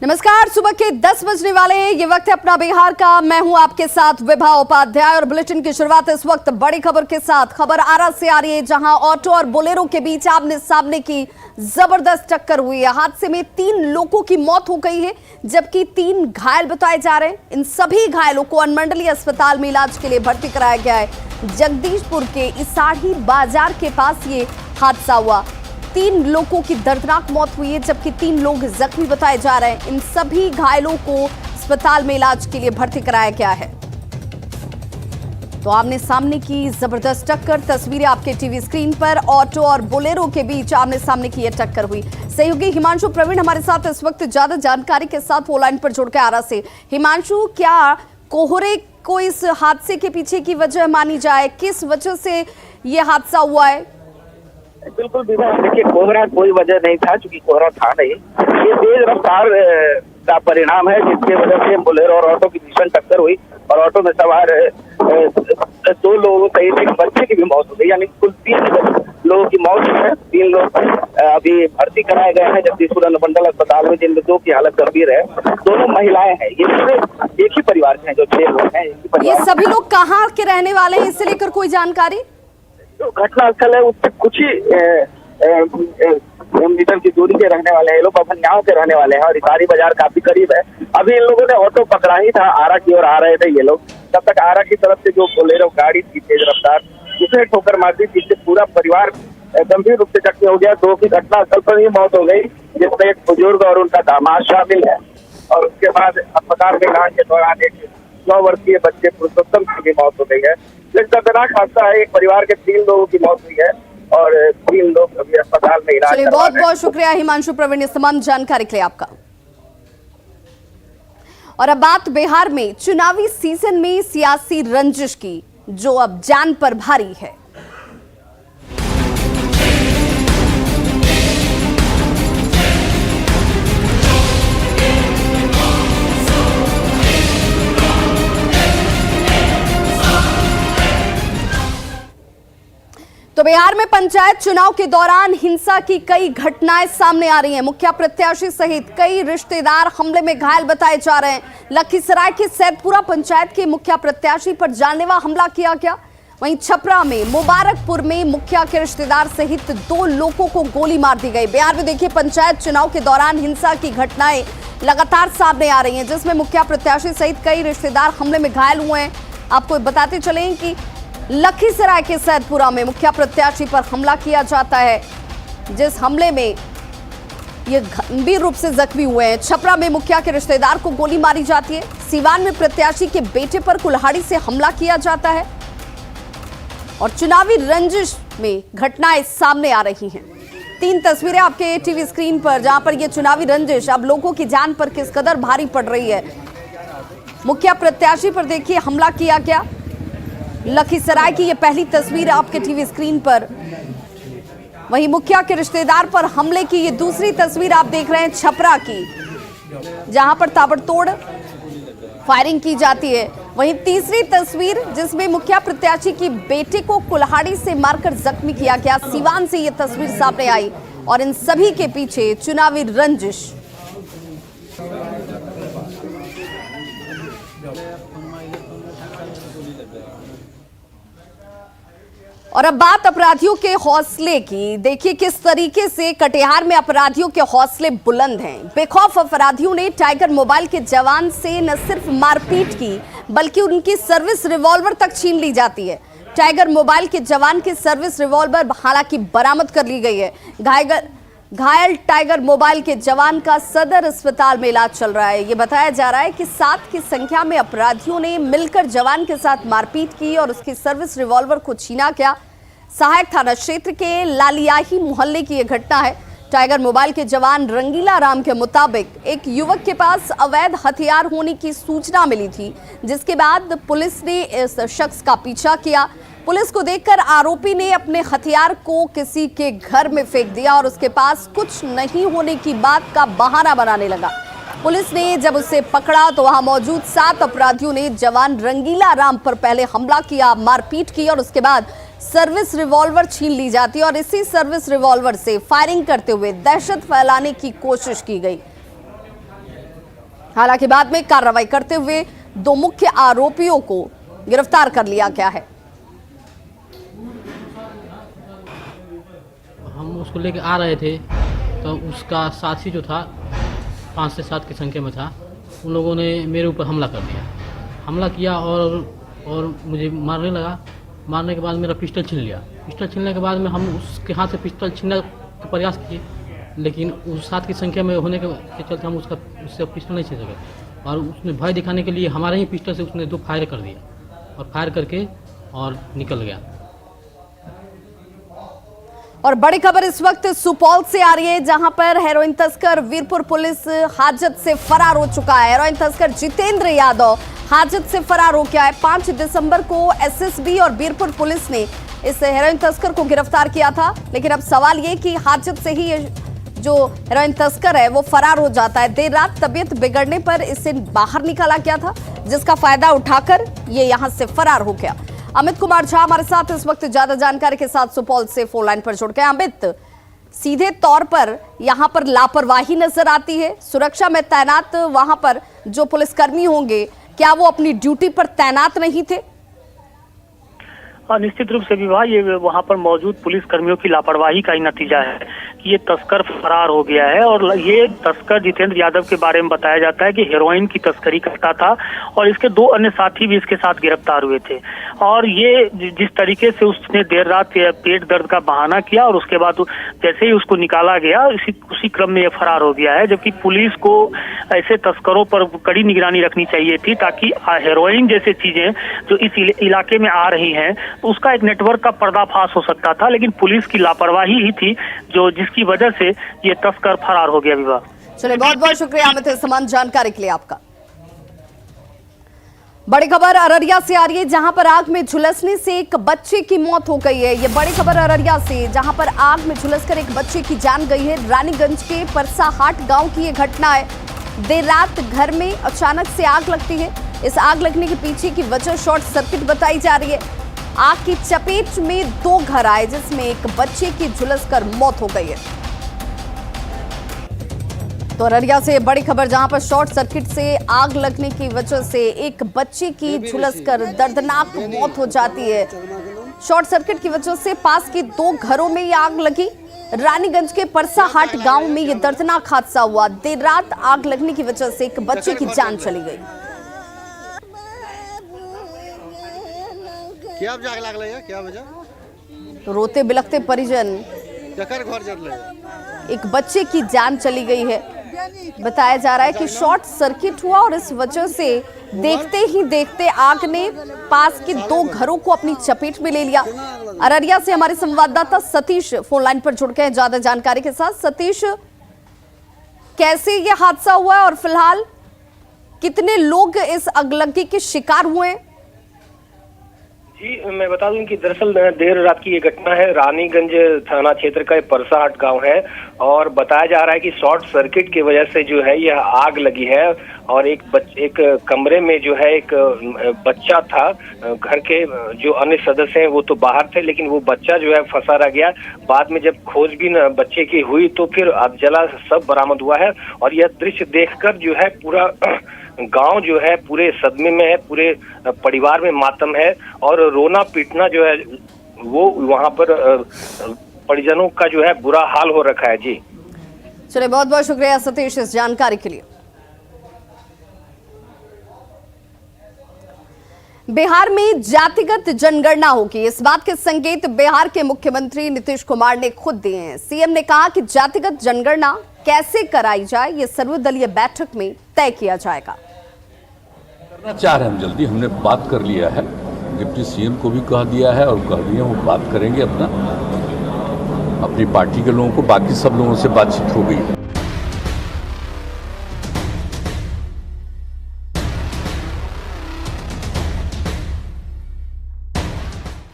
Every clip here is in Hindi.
नमस्कार, सुबह के 10 बजने वाले ये वक्त है अपना बिहार का। मैं हूं आपके साथ विभा उपाध्याय और बुलेटिन की शुरुआत इस वक्त बड़ी खबर के साथ। खबर आरा से आ रही है, जहां ऑटो और बोलेरो के बीच आमने सामने की जबरदस्त टक्कर हुई है। हादसे में 3 लोगों की मौत हो गई है, जबकि 3 घायल बताए जा रहे हैं। इन सभी घायलों को अनुमंडलीय अस्पताल में इलाज के लिए भर्ती कराया गया है। जगदीशपुर के इसाढ़ी बाजार के पास ये हादसा हुआ। 3 लोगों की दर्दनाक मौत हुई है, जबकि 3 लोग जख्मी बताए जा रहे हैं। इन सभी घायलों को अस्पताल में इलाज के लिए भर्ती कराया गया है। तो आमने सामने की जबरदस्त टक्कर, तस्वीरें आपके टीवी स्क्रीन पर। ऑटो और बोलेरो के बीच आमने सामने की यह टक्कर हुई। सहयोगी हिमांशु प्रवीण हमारे साथ इस वक्त ज्यादा जानकारी के साथ वो लाइन पर जुड़ के आ रहा से। हिमांशु, क्या कोहरे को इस हादसे के पीछे की वजह मानी जाए? किस वजह से यह हादसा हुआ है? बिल्कुल विभा, देखिए कोहरा कोई वजह नहीं था, क्योंकि कोहरा था नहीं। ये तेज रफ्तार का परिणाम है, जिसकी वजह से बोलेरो और ऑटो की भीषण टक्कर हुई और ऑटो में सवार 2 लोगों सहित एक बच्चे की भी मौत हो गई। यानी कुल 3 लोगों की मौत है। 3 लोग अभी भर्ती कराए गए हैं जगदीशपुर अनुमंडल अस्पताल में, जिनमें 2 की हालत गंभीर है। दोनों महिलाएं हैं। ये पूरे एक ही परिवार के हैं, जो 6 लोग हैं। ये सभी लोग कहाँ के रहने वाले हैं, इससे लेकर कोई जानकारी? जो घटना स्थल है उससे कुछ ही मीटर की दूरी के रहने वाले हैं। ये लोग पफनियाओं के रहने वाले हैं और इसारी बाजार काफी करीब है। अभी इन लोगों ने ऑटो पकड़ा ही था, आरा की ओर आ रहे थे ये लोग। तब तक आरा की तरफ से जो बोलेरो गाड़ी थी तेज रफ्तार, उसने ठोकर मार दी, जिससे पूरा परिवार गंभीर रूप से जख्मी हो गया। 2 की घटना स्थल पर ही मौत हो गई, जिसमें एक बुजुर्ग और उनका दामाद शामिल है। और उसके बाद अस्पताल में इलाज के दौरान एक 9 वर्षीय बच्चे पुरुषोत्तम की भी मौत हो गई है। दर्दनाक हादसा है। एक परिवार के 3 लोगों की मौत हुई है और 3 लोग अभी अस्पताल में इलाज करवा रहे हैं। बहुत बहुत शुक्रिया हिमांशु प्रवीण, इस तमाम जानकारी के लिए आपका। और अब बात बिहार में चुनावी सीजन में सियासी रंजिश की, जो अब जान पर भारी है। तो बिहार में पंचायत चुनाव के दौरान हिंसा की कई घटनाएं सामने आ रही हैं। मुखिया प्रत्याशी सहित कई रिश्तेदार हमले में घायल बताए जा रहे हैं। लखीसराय के सैदपुरा पंचायत के मुखिया प्रत्याशी पर जानलेवा हमला किया गया। वहीं छपरा में मुबारकपुर में मुखिया के रिश्तेदार सहित 2 लोगों को गोली मार दी गई। बिहार में देखिए, पंचायत चुनाव के दौरान हिंसा की घटनाएं लगातार सामने आ रही हैं, जिसमें मुखिया प्रत्याशी सहित कई रिश्तेदार हमले में घायल हुए हैं। आपको बताते चलें कि लखीसराय के सैदपुरा में मुखिया प्रत्याशी पर हमला किया जाता है, जिस हमले में ये गंभीर रूप से जख्मी हुए हैं। छपरा में मुखिया के रिश्तेदार को गोली मारी जाती है। सीवान में प्रत्याशी के बेटे पर कुल्हाड़ी से हमला किया जाता है। और चुनावी रंजिश में घटनाएं सामने आ रही हैं। 3 तस्वीरें आपके टीवी स्क्रीन पर, जहां पर ये चुनावी रंजिश अब लोगों की जान पर किस कदर भारी पड़ रही है। मुखिया प्रत्याशी पर देखिए हमला किया गया। लखीसराय की ये पहली तस्वीर आपके टीवी स्क्रीन पर। वहीं मुखिया के रिश्तेदार पर हमले की ये दूसरी तस्वीर आप देख रहे हैं छपरा की, जहां पर ताबड़तोड़ फायरिंग की जाती है। वहीं तीसरी तस्वीर, जिसमें मुखिया प्रत्याशी की बेटे को कुल्हाड़ी से मारकर जख्मी किया गया। सीवान से ये तस्वीर सामने आई और इन सभी के पीछे चुनावी रंजिश। और अब बात अपराधियों के हौसले की। देखिए किस तरीके से कटिहार में अपराधियों के हौसले बुलंद हैं। बेखौफ अपराधियों ने टाइगर मोबाइल के जवान से न सिर्फ मारपीट की, बल्कि उनकी सर्विस रिवॉल्वर तक छीन ली जाती है। टाइगर मोबाइल के जवान की सर्विस रिवॉल्वर हालांकि बरामद कर ली गई है। घायल टाइगर मोबाइल के जवान का सदर अस्पताल में इलाज चल रहा है। ये बताया जा रहा है कि 7 की संख्या में अपराधियों ने मिलकर जवान के साथ मारपीट की और उसकी सर्विस रिवॉल्वर को छीना गया। सहायक थाना क्षेत्र के लालियाही मोहल्ले की यह घटना है। टाइगर मोबाइल के जवान रंगीला राम के मुताबिक एक युवक के पास अवैध हथियार होने की सूचना मिली थी, जिसके बाद पुलिस ने इस शख्स का पीछा किया। पुलिस को देखकर आरोपी ने अपने हथियार को किसी के घर में फेंक दिया और उसके पास कुछ नहीं होने की बात का बहाना बनाने लगा। पुलिस ने जब उसे पकड़ा तो वहां मौजूद 7 अपराधियों ने जवान रंगीला राम पर पहले हमला किया, मारपीट की और उसके बाद सर्विस रिवॉल्वर छीन ली जाती है और इसी सर्विस रिवॉल्वर से फायरिंग करते हुए दहशत फैलाने की कोशिश की गई। हालांकि बाद में कार्रवाई करते हुए 2 मुख्य आरोपियों को गिरफ्तार कर लिया गया है। हम उसको लेके आ रहे थे तो उसका साथी जो था 5 से 7 की संख्या में था, उन लोगों ने मेरे ऊपर हमला किया और मुझे मारने लगा। मारने के बाद मेरा पिस्टल छीन लिया। पिस्टल छीनने के बाद में हम उसके हाथ से पिस्टल छीनने का प्रयास किए, लेकिन उस 7 की संख्या में होने के चलते हम उससे पिस्टल नहीं छीन सके और उसने भय दिखाने के लिए हमारे ही पिस्टल से उसने 2 फायर कर दिया और फायर करके और निकल गया। और बड़ी खबर इस वक्त सुपौल से आ रही है, जहां पर हेरोइन तस्कर वीरपुर पुलिस हाजत से फरार हो चुका है। हेरोइन तस्कर जितेंद्र यादव हाजत से फरार हो गया है। 5 दिसंबर को एसएसबी और वीरपुर पुलिस ने इस हेरोइन तस्कर को गिरफ्तार किया था, लेकिन अब सवाल ये कि हाजत से ही ये जो हेरोइन तस्कर है वो फरार हो जाता है। देर रात तबीयत बिगड़ने पर इसे बाहर निकाला गया था, जिसका फायदा उठाकर ये यहां से फरार हो गया। अमित कुमार झा हमारे साथ इस वक्त ज्यादा जानकारी के साथ सुपौल से फोन लाइन पर जुड़ गए। अमित, सीधे तौर पर यहां पर लापरवाही नजर आती है। सुरक्षा में तैनात वहां पर जो पुलिसकर्मी होंगे, क्या वो अपनी ड्यूटी पर तैनात नहीं थे? निश्चित रूप से विवाह ये वहां पर मौजूद पुलिस कर्मियों की लापरवाही का ही नतीजा है कि ये तस्कर फरार हो गया है। और ये तस्कर जितेंद्र यादव के बारे में बताया जाता है कि हेरोइन की तस्करी करता था और इसके 2 अन्य साथी भी इसके साथ गिरफ्तार हुए थे। और ये जिस तरीके से उसने देर रात पेट दर्द का बहाना किया और उसके बाद जैसे ही उसको निकाला गया उसी क्रम में ये फरार हो गया है। जबकि पुलिस को ऐसे तस्करों पर कड़ी निगरानी रखनी चाहिए थी, ताकि हेरोइन जैसे चीजें जो इस इलाके में आ रही हैं उसका एक नेटवर्क का पर्दाफाश हो सकता था, लेकिन पुलिस की लापरवाही ही थी जिसकी वजह से ये तस्कर फरार हो गया। विवाह, चलिए बहुत बहुत शुक्रिया अमित इस तमाम जानकारी के लिए आपका। बड़ी खबर अररिया से आ रही है, जहां पर आग में झुलसने से एक बच्चे की मौत हो गई है। ये बड़ी खबर अररिया से, जहां पर आग में झुलसकर एक बच्चे की जान गई है। रानीगंज के परसाहाट गांव की ये घटना है। देर रात घर में अचानक से आग लगती है। इस आग लगने के पीछे की वजह शॉर्ट सर्किट बताई जा रही है। आग की चपेट में 2 घर आए, जिसमें एक बच्चे की झुलसकर मौत हो गई है। तो अररिया से बड़ी खबर, जहां पर शॉर्ट सर्किट से आग लगने की वजह से एक बच्चे की झुलसकर दर्दनाक मौत हो जाती है। शॉर्ट सर्किट की वजह से पास के 2 घरों में ये आग लगी। रानीगंज के परसाहाट गांव में ये दर्दनाक हादसा हुआ। देर रात आग लगने की वजह से एक बच्चे की जान चली गई। क्या जाग लागले है, क्या वजह? तो रोते बिलखते परिजन, एक बच्चे की जान चली गई है। बताया जा रहा है कि शॉर्ट सर्किट हुआ और इस वजह से देखते ही देखते आग ने पास के 2 घरों को अपनी चपेट में ले लिया। अररिया से हमारे संवाददाता सतीश फोन लाइन पर जुड़ गए हैं ज्यादा जानकारी के साथ। सतीश, कैसे ये हादसा हुआ और फिलहाल कितने लोग इस अगलगी के शिकार हुए हैं? जी, मैं बता दूं कि दरअसल देर रात की ये घटना है। रानीगंज थाना क्षेत्र का परसाहाट गांव है और बताया जा रहा है कि शॉर्ट सर्किट की वजह से जो है यह आग लगी है। और एक कमरे में जो है एक बच्चा था। घर के जो अन्य सदस्य हैं वो तो बाहर थे, लेकिन वो बच्चा जो है फंसा रह गया। बाद में जब खोजबीन बच्चे की हुई तो फिर अब जला सब बरामद हुआ है। और यह दृश्य देखकर जो है पूरा गांव जो है पूरे सदमे में है, पूरे परिवार में मातम है और रोना पीटना जो है वो वहां पर परिजनों का जो है बुरा हाल हो रखा है। जी चलिए, बहुत बहुत शुक्रिया सतीश इस जानकारी के लिए। बिहार में जातिगत जनगणना होगी, इस बात के संकेत बिहार के मुख्यमंत्री नीतीश कुमार ने खुद दिए हैं। सीएम ने कहा कि जातिगत जनगणना कैसे कराई जाए ये सर्वदलीय बैठक में तय किया जाएगा। करना चाह रहे हैं हम जल्दी, हमने बात कर लिया है, डिप्टी सीएम को भी कह दिया है और कह दिया वो बात करेंगे अपनी पार्टी के लोगों को। बाकी सब लोगों से बातचीत हो गई है।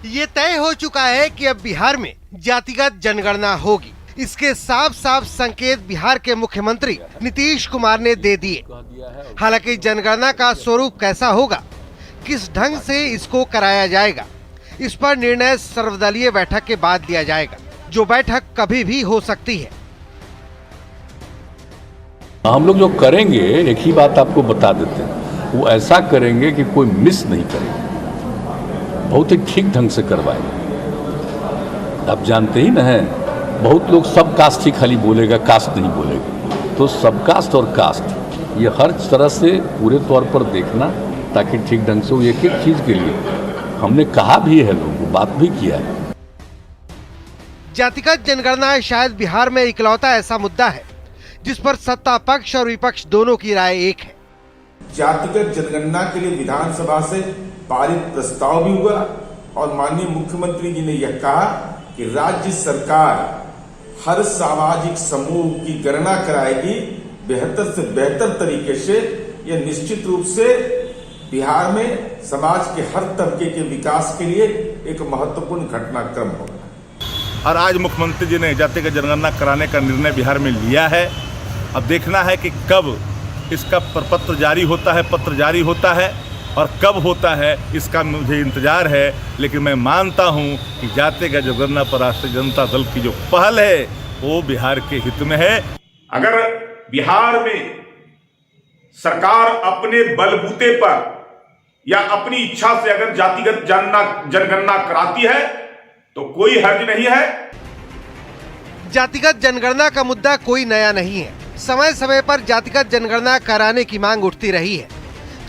ये तय हो चुका है कि अब बिहार में जातिगत जनगणना होगी। इसके साफ साफ संकेत बिहार के मुख्यमंत्री नीतीश कुमार ने दे दिए। हालांकि जनगणना का स्वरूप कैसा होगा, किस ढंग से इसको कराया जाएगा, इस पर निर्णय सर्वदलीय बैठक के बाद लिया जाएगा, जो बैठक कभी भी हो सकती है। हम लोग जो करेंगे, एक ही बात आपको बता देते हैं, वो ऐसा करेंगे कि कोई मिस नहीं करेगा, बहुत ही ठीक ढंग से करवाएंगे। आप जानते ही ना हैं, बहुत लोग सब कास्ट ही खाली बोलेगा, कास्ट नहीं बोलेगा। तो सब कास्ट और कास्ट ये हर तरह से पूरे तौर पर देखना, ताकि ठीक ढंग से वो एक एक चीज़ के लिए हमने कहा भी है, लोगों को बात भी किया है। जातिगत जनगणना शायद बिहार में इकलौता ऐसा मुद्दा है जिस पर सत्ता पक्ष और विपक्ष दोनों की राय एक है। जातिगत जनगणना के लिए विधानसभा से पारित प्रस्ताव भी हुआ और माननीय मुख्यमंत्री जी ने यह कहा कि राज्य सरकार हर सामाजिक समूह की गणना कराएगी बेहतर से बेहतर तरीके से। यह निश्चित रूप से बिहार में समाज के हर तबके के विकास के लिए एक महत्वपूर्ण घटनाक्रम होगा। और आज मुख्यमंत्री जी ने जातिगत जनगणना कराने का निर्णय बिहार में लिया है। अब देखना है कि कब इसका प्रपत्र जारी होता है, पत्र जारी होता है और कब होता है, इसका मुझे इंतजार है। लेकिन मैं मानता हूं कि जातिगत जनगणना पर राष्ट्रीय जनता दल की जो पहल है वो बिहार के हित में है। अगर बिहार में सरकार अपने बलबूते पर या अपनी इच्छा से अगर जातिगत जनगणना कराती है तो कोई हर्ज नहीं है। जातिगत जनगणना का मुद्दा कोई नया नहीं है। समय समय पर जातिगत जनगणना कराने की मांग उठती रही है।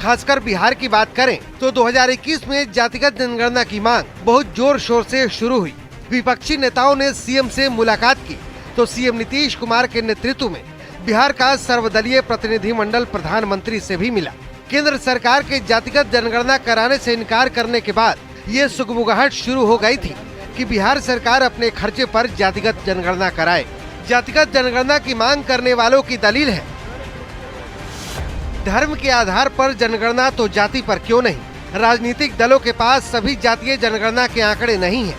खासकर बिहार की बात करें तो 2021 में जातिगत जनगणना की मांग बहुत जोर शोर से शुरू हुई। विपक्षी नेताओं ने सीएम से मुलाकात की तो सीएम नीतीश कुमार के नेतृत्व में बिहार का सर्वदलीय प्रतिनिधिमंडल प्रधानमंत्री से भी मिला। केंद्र सरकार के जातिगत जनगणना कराने से इनकार करने के बाद ये सुगबुगाहट शुरू हो गई थी कि बिहार सरकार अपने खर्चे पर जातिगत जनगणना कराए। जातिगत जनगणना की मांग करने वालों की दलील है, धर्म के आधार पर जनगणना तो जाति पर क्यों नहीं। राजनीतिक दलों के पास सभी जातीय जनगणना के आंकड़े नहीं हैं।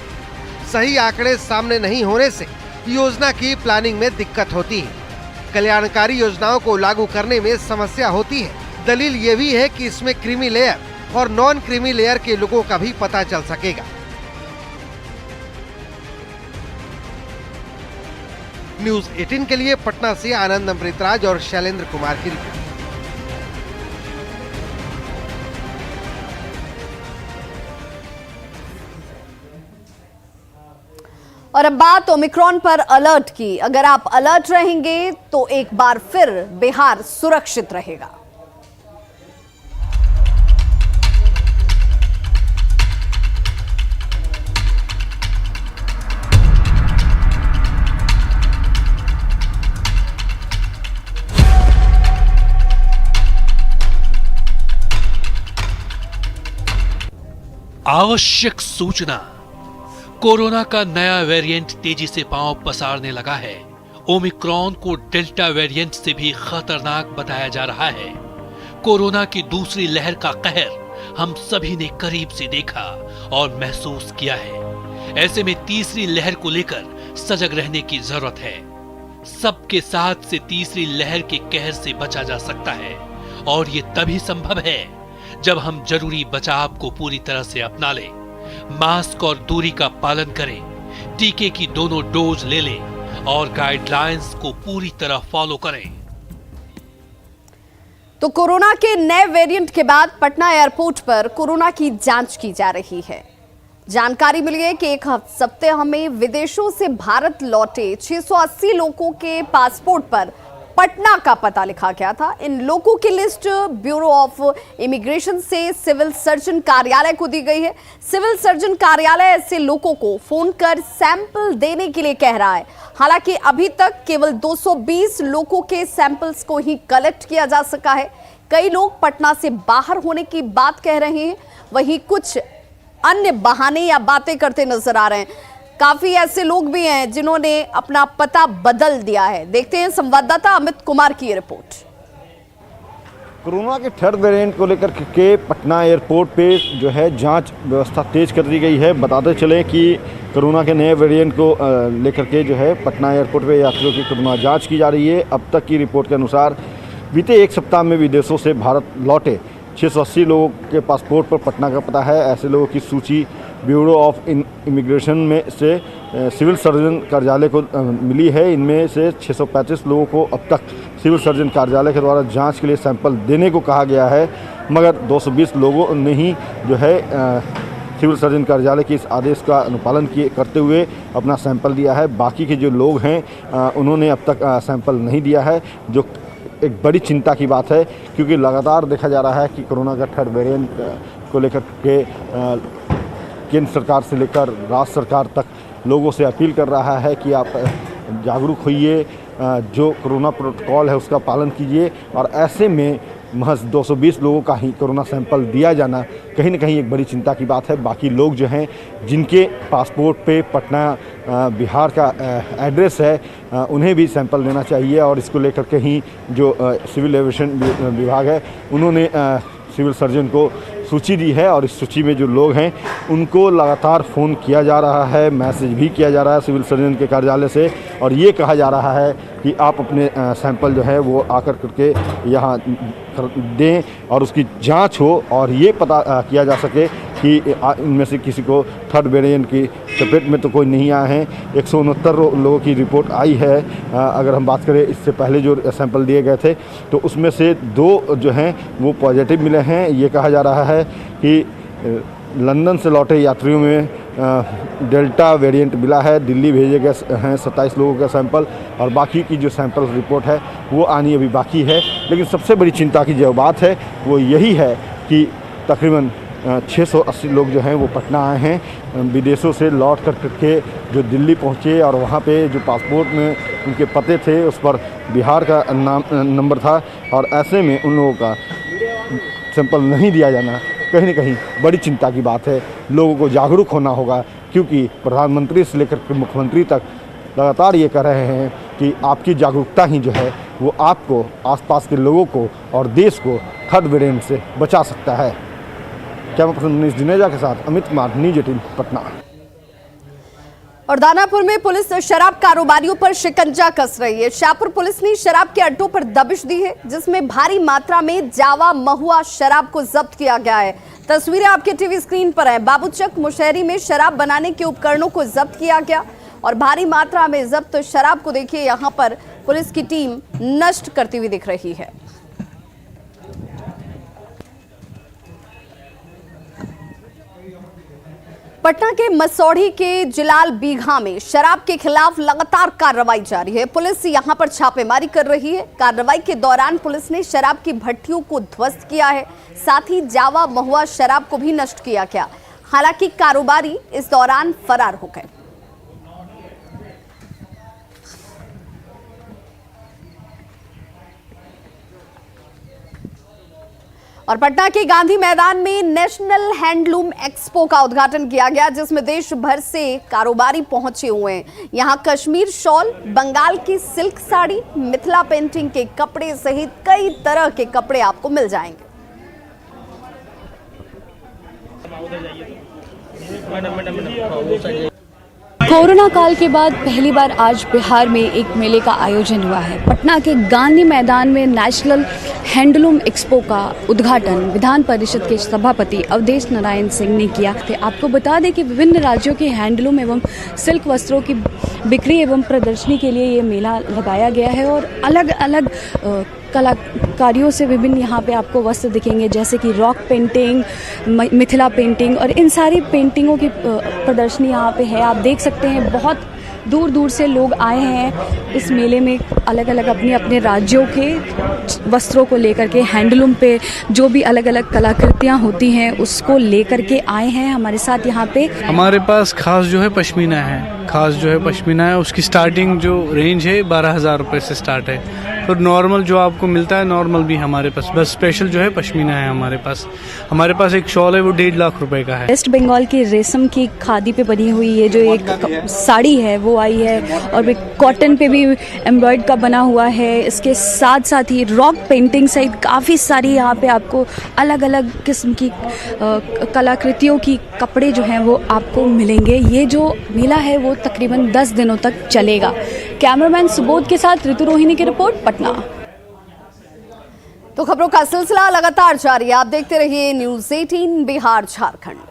सही आंकड़े सामने नहीं होने से योजना की प्लानिंग में दिक्कत होती है। कल्याणकारी योजनाओं को लागू करने में समस्या होती है। दलील ये भी है कि इसमें क्रीमी लेयर और नॉन क्रीमी लेयर के लोगों का भी पता चल सकेगा। न्यूज 18 के लिए पटना से आनंद अमृतराज और शैलेंद्र कुमार की रिपोर्ट। और अब बात ओमिक्रॉन पर अलर्ट की। अगर आप अलर्ट रहेंगे तो एक बार फिर बिहार सुरक्षित रहेगा। आवश्यक सूचना, कोरोना का नया वेरिएंट तेजी से पांव पसारने लगा है। ओमिक्रॉन को डेल्टा वेरिएंट से भी खतरनाक बताया जा रहा है। कोरोना की दूसरी लहर का कहर हम सभी ने करीब से देखा और महसूस किया है। ऐसे में तीसरी लहर को लेकर सजग रहने की जरूरत है। सबके साथ से तीसरी लहर के कहर से बचा जा सकता है और ये तभी संभव है जब हम जरूरी बचाव को पूरी तरह से अपना लें, मास्क और दूरी का पालन करें, टीके की दोनों डोज ले लें और गाइडलाइंस को पूरी तरह फॉलो करें। तो कोरोना के नए वेरिएंट के बाद पटना एयरपोर्ट पर कोरोना की जांच की जा रही है। जानकारी मिली है कि एक सप्ताह में विदेशों से भारत लौटे 680 लोगों के पासपोर्ट पर पटना का पता लिखा गया था। इन लोगों की लिस्ट ब्यूरो ऑफ इमिग्रेशन से सिविल सर्जन कार्यालय को दी गई है। सिविल सर्जन कार्यालय ऐसे लोगों को फोन कर सैंपल देने के लिए कह रहा है। हालांकि अभी तक केवल 220 लोगों के सैंपल्स को ही कलेक्ट किया जा सका है। कई लोग पटना से बाहर होने की बात कह रहे हैं, वहीं कुछ अन्य बहाने या बातें करते नजर आ रहे हैं। काफी ऐसे लोग भी हैं जिन्होंने अपना पता बदल दिया है। देखते हैं संवाददाता अमित कुमार की रिपोर्ट। कोरोना के थर्ड वेरिएंट को लेकर के पटना एयरपोर्ट पे जो है जांच व्यवस्था तेज कर दी गई है। बताते चलें कि कोरोना के नए वेरिएंट को लेकर के जो है पटना एयरपोर्ट पे यात्रियों की कोरोना जांच की जा रही है। अब तक की रिपोर्ट के अनुसार बीते एक सप्ताह में विदेशों से भारत लौटे 680 लोगों के पासपोर्ट पर पटना का पता है। ऐसे लोगों की सूची ब्यूरो ऑफ इमिग्रेशन में से सिविल सर्जन कार्यालय को मिली है। इनमें से 635 लोगों को अब तक सिविल सर्जन कार्यालय के द्वारा जांच के लिए सैंपल देने को कहा गया है, मगर 220 लोगों ने ही जो है सिविल सर्जन कार्यालय के इस आदेश का अनुपालन करते हुए अपना सैंपल दिया है। बाकी के जो लोग हैं उन्होंने अब तक सैंपल नहीं दिया है, जो एक बड़ी चिंता की बात है, क्योंकि लगातार देखा जा रहा है कि कोरोना का थर्ड वेरिएंट को लेकर के केंद्र सरकार से लेकर राज्य सरकार तक लोगों से अपील कर रहा है कि आप जागरूक होइए, जो कोरोना प्रोटोकॉल है उसका पालन कीजिए। और ऐसे में महज 220 लोगों का ही कोरोना सैंपल दिया जाना कहीं न कहीं एक बड़ी चिंता की बात है। बाकी लोग जो हैं जिनके पासपोर्ट पे पटना बिहार का एड्रेस है उन्हें भी सैंपल देना चाहिए। और इसको लेकर के ही जो सिविल एविएशन विभाग है उन्होंने सिविल सर्जन को सूची दी है, और इस सूची में जो लोग हैं उनको लगातार फ़ोन किया जा रहा है, मैसेज भी किया जा रहा है सिविल सर्जन के कार्यालय से, और ये कहा जा रहा है कि आप अपने सैंपल जो है वो आकर करके यहाँ दें और उसकी जांच हो और ये पता किया जा सके कि इनमें से किसी को थर्ड वेरिएंट की चपेट में तो कोई नहीं आए हैं। 169 लोगों की रिपोर्ट आई है। अगर हम बात करें इससे पहले जो सैंपल दिए गए थे तो उसमें से 2 जो हैं वो पॉजिटिव मिले हैं। ये कहा जा रहा है कि लंदन से लौटे यात्रियों में डेल्टा वेरिएंट मिला है। दिल्ली भेजे गए हैं 27 लोगों का सैंपल, और बाकी की जो सैंपल रिपोर्ट है वो आनी अभी बाकी है। लेकिन सबसे बड़ी चिंता की जो बात है वो यही है कि तकरीबन 680 लोग जो हैं वो पटना आए हैं विदेशों से लौट कर के, जो दिल्ली पहुँचे और वहाँ पे जो पासपोर्ट में उनके पते थे उस पर बिहार का नंबर था, और ऐसे में उन लोगों का सैंपल नहीं दिया जाना कहीं न कहीं बड़ी चिंता की बात है। लोगों को जागरूक होना होगा, क्योंकि प्रधानमंत्री से लेकर के मुख्यमंत्री तक लगातार ये कह रहे हैं कि आपकी जागरूकता ही जो है वो आपको, आसपास के लोगों को और देश को थर्ड वेरिएंट से बचा सकता है। कैमरा पर्सन मनीष जुनेजा के साथ अमित कुमार, न्यूज़ 18 पटना। और दानापुर में पुलिस शराब कारोबारियों पर शिकंजा कस रही है। शाहपुर पुलिस ने शराब के अड्डों पर दबिश दी है, जिसमें भारी मात्रा में जावा महुआ शराब को जब्त किया गया है। तस्वीरें आपके टीवी स्क्रीन पर हैं। बाबूचक मुशहरी में शराब बनाने के उपकरणों को जब्त किया गया, और भारी मात्रा में जब्त शराब को देखिए यहाँ पर पुलिस की टीम नष्ट करती हुई दिख रही है। पटना के मसौढ़ी के जिलाल बीघा में शराब के खिलाफ लगातार कार्रवाई जारी है। पुलिस यहां पर छापेमारी कर रही है। कार्रवाई के दौरान पुलिस ने शराब की भट्टियों को ध्वस्त किया है, साथ ही जावा महुआ शराब को भी नष्ट किया गया। हालांकि कारोबारी इस दौरान फरार हो गए। और पटना के गांधी मैदान में नेशनल हैंडलूम एक्सपो का उद्घाटन किया गया, जिसमें देश भर से कारोबारी पहुंचे हुए हैं। यहां कश्मीर शॉल, बंगाल की सिल्क साड़ी, मिथिला पेंटिंग के कपड़े सहित कई तरह के कपड़े आपको मिल जाएंगे। कोरोना काल के बाद पहली बार आज बिहार में एक मेले का आयोजन हुआ है। पटना के गांधी मैदान में नेशनल हैंडलूम एक्सपो का उद्घाटन विधान परिषद के सभापति अवधेश नारायण सिंह ने किया। आपको बता दें कि विभिन्न राज्यों के हैंडलूम एवं सिल्क वस्त्रों की बिक्री एवं प्रदर्शनी के लिए ये मेला लगाया गया है, और अलग अलग कलाकारियों से विभिन्न यहाँ पे आपको वस्त्र दिखेंगे, जैसे कि रॉक पेंटिंग, मिथिला पेंटिंग, और इन सारी पेंटिंगों की प्रदर्शनी यहाँ पे है। आप देख सकते हैं बहुत दूर दूर से लोग आए हैं इस मेले में, अलग अलग अपने अपने राज्यों के वस्त्रों को लेकर के, हैंडलूम पे जो भी अलग अलग कलाकृतियाँ होती हैं उसको लेकर के आए हैं हमारे साथ यहाँ पे। हमारे पास खास जो है पश्मीना है, उसकी स्टार्टिंग जो रेंज है 12,000 रुपये से स्टार्ट है। फिर नॉर्मल जो आपको मिलता है नॉर्मल भी हमारे पास, बस स्पेशल जो है पश्मीना है हमारे पास एक शॉल है वो 1.5 लाख रुपए का है। वेस्ट बंगाल की रेशम की खादी पे बनी हुई ये जो एक साड़ी है वो आई है, और भी कॉटन पे भी एम्ब्रॉयड का बना हुआ है। इसके साथ साथ ही रॉक पेंटिंग सहित काफ़ी सारी यहाँ पे आपको अलग अलग किस्म की कलाकृतियों की कपड़े जो हैं वो आपको मिलेंगे। ये जो मेला है वो तकरीबन 10 दिनों तक चलेगा। कैमरामैन सुबोध के साथ ऋतु रोहिणी की रिपोर्ट, पटना। तो खबरों का सिलसिला लगातार जारी है। आप देखते रहिए न्यूज़ 18 बिहार झारखंड।